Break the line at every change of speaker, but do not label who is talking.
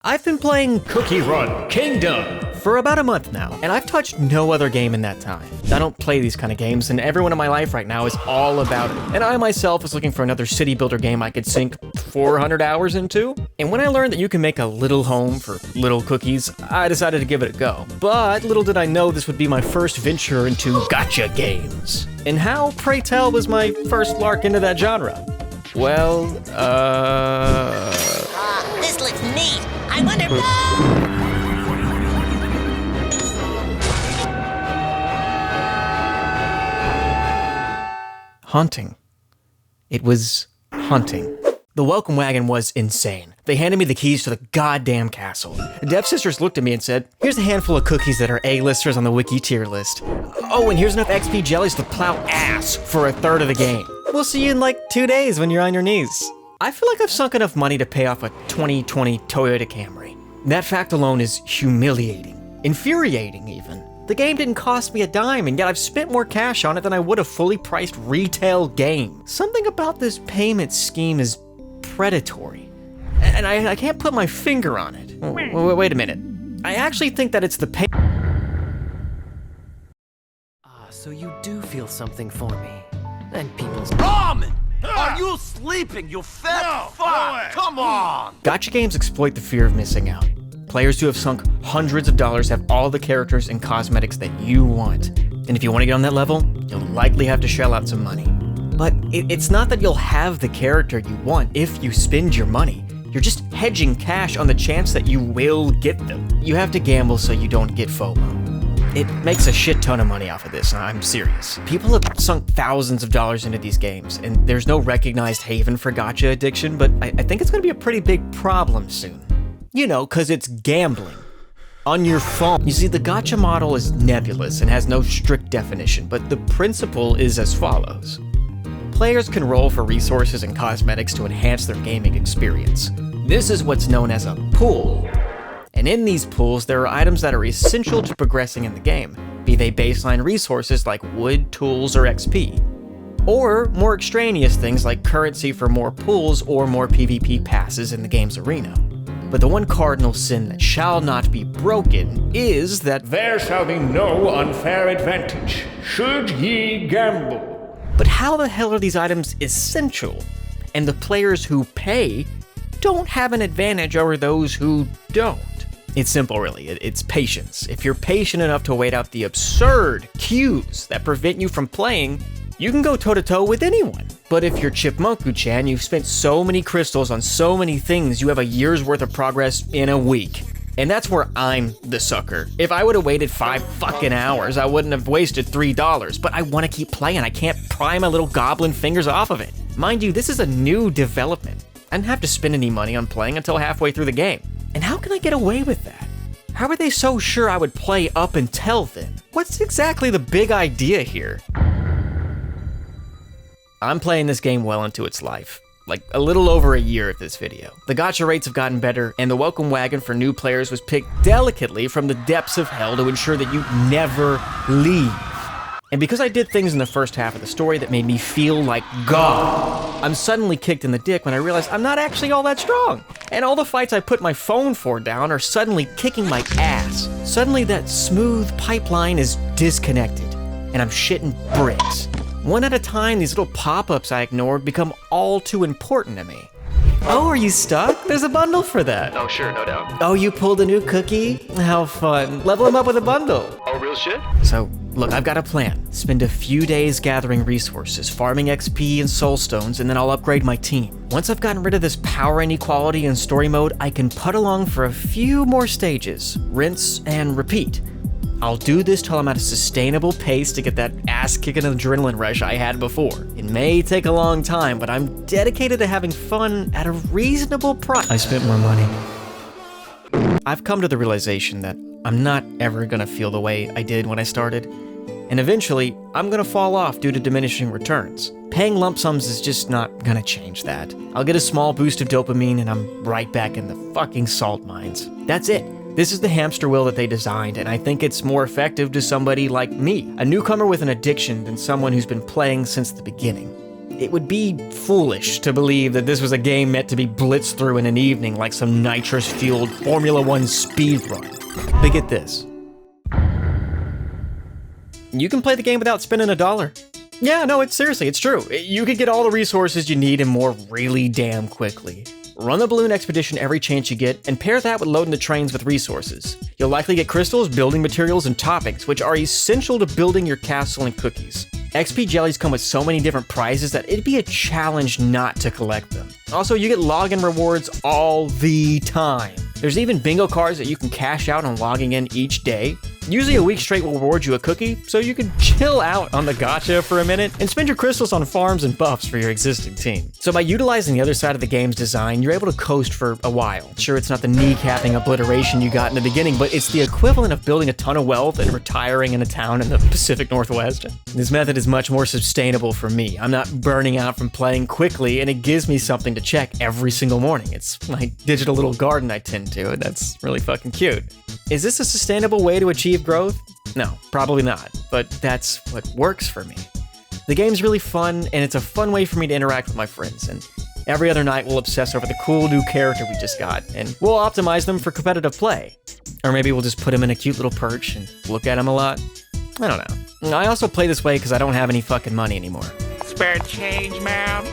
I've been playing Cookie Run Kingdom for about a month now, and I've touched no other game in that time. I don't play these kind of games, and everyone in my life right now is all about it. And I myself was looking for another city builder game I could sink 400 hours into. And when I learned that you can make a little home for little cookies, I decided to give it a go. But little did I know this would be my first venture into gacha games. And how, pray tell, was my first lark into that genre? Well,
This looks neat. I wonder.
Haunting. It was haunting. The welcome wagon was insane. They handed me the keys to the goddamn castle. The Dev Sisters looked at me and said, "Here's a handful of cookies that are A-listers on the wiki tier list. Oh, and here's enough XP jellies to plow ass for a third of the game. We'll see you in like 2 days when you're on your knees." I feel like I've sunk enough money to pay off a 2020 Toyota Camry. That fact alone is humiliating, infuriating even. The game didn't cost me a dime, and yet I've spent more cash on it than I would a fully priced retail game. Something about this payment scheme is predatory, and I can't put my finger on it. Wait a minute. I actually think that it's the pay.
So you do feel something for me, and people's.
Ramen! Are you sleeping, you fat fuck? Come on!
Gacha games exploit the fear of missing out. Players who have sunk hundreds of dollars have all the characters and cosmetics that you want. And if you want to get on that level, you'll likely have to shell out some money. But it's not that you'll have the character you want if you spend your money. You're just hedging cash on the chance that you will get them. You have to gamble so you don't get FOMO. It makes a shit ton of money off of this, I'm serious. People have sunk thousands of dollars into these games, and there's no recognized haven for gacha addiction, but I think it's gonna be a pretty big problem soon. You know, cause it's gambling. On your phone. You see, the gacha model is nebulous and has no strict definition, but the principle is as follows. Players can roll for resources and cosmetics to enhance their gaming experience. This is what's known as a pool. And in these pools, there are items that are essential to progressing in the game, be they baseline resources like wood, tools, or XP. Or more extraneous things like currency for more pools or more PvP passes in the game's arena. But the one cardinal sin that shall not be broken is that
there shall be no unfair advantage, should ye gamble.
But how the hell are these items essential? And the players who pay don't have an advantage over those who don't. It's simple, really. It's patience. If you're patient enough to wait out the absurd queues that prevent you from playing, you can go toe-to-toe with anyone. But if you're Chipmunku-chan, you've spent so many crystals on so many things, you have a year's worth of progress in a week. And that's where I'm the sucker. If I would have waited 5 fucking hours, I wouldn't have wasted $3. But I want to keep playing. I can't pry my little goblin fingers off of it. Mind you, this is a new development. I didn't have to spend any money on playing until halfway through the game. And how can I get away with that? How are they so sure I would play up until then? What's exactly the big idea here? I'm playing this game well into its life. Like a little over a year of this video. The gacha rates have gotten better, and the welcome wagon for new players was picked delicately from the depths of hell to ensure that you never leave. And because I did things in the first half of the story that made me feel like God, I'm suddenly kicked in the dick when I realize I'm not actually all that strong. And all the fights I put my phone for down are suddenly kicking my ass. Suddenly that smooth pipeline is disconnected, and I'm shitting bricks. One at a time, these little pop-ups I ignored become all too important to me. Oh, are you stuck? There's a bundle for that.
Oh, sure, no doubt.
Oh, you pulled a new cookie? How fun. Level him up with a bundle.
Oh, real shit?
So, look, I've got a plan. Spend a few days gathering resources, farming XP and soul stones, and then I'll upgrade my team. Once I've gotten rid of this power inequality in story mode, I can put along for a few more stages. Rinse and repeat. I'll do this till I'm at a sustainable pace to get that ass-kicking adrenaline rush I had before. It may take a long time, but I'm dedicated to having fun at a reasonable price. I spent more money. I've come to the realization that I'm not ever gonna feel the way I did when I started. And eventually, I'm gonna fall off due to diminishing returns. Paying lump sums is just not gonna change that. I'll get a small boost of dopamine and I'm right back in the fucking salt mines. That's it. This is the hamster wheel that they designed, and I think it's more effective to somebody like me, a newcomer with an addiction, than someone who's been playing since the beginning. it would be foolish to believe that this was a game meant to be blitzed through in an evening like some nitrous-fueled Formula 1 speed run. But get this. You can play the game without spending $1. Yeah, no, it's true. You could get all the resources you need and more really damn quickly. Run the balloon expedition every chance you get, and pair that with loading the trains with resources. You'll likely get crystals, building materials, and toppings, which are essential to building your castle and cookies. XP jellies come with so many different prizes that it'd be a challenge not to collect them. Also, you get login rewards all the time. There's even bingo cards that you can cash out on logging in each day. Usually a week straight will reward you a cookie, so you can chill out on the gacha for a minute and spend your crystals on farms and buffs for your existing team. So by utilizing the other side of the game's design, you're able to coast for a while. Sure, it's not the kneecapping obliteration you got in the beginning, but it's the equivalent of building a ton of wealth and retiring in a town in the Pacific Northwest. This method is much more sustainable for me. I'm not burning out from playing quickly, and it gives me something to check every single morning. It's my digital little garden I tend to, and that's really fucking cute. Is this a sustainable way to achieve growth? No, probably not, but that's what works for me. The game's really fun, and it's a fun way for me to interact with my friends, and every other night we'll obsess over the cool new character we just got, and we'll optimize them for competitive play. Or maybe we'll just put him in a cute little perch and look at him a lot. I don't know. I also play this way because I don't have any fucking money anymore.
Spare change, ma'am?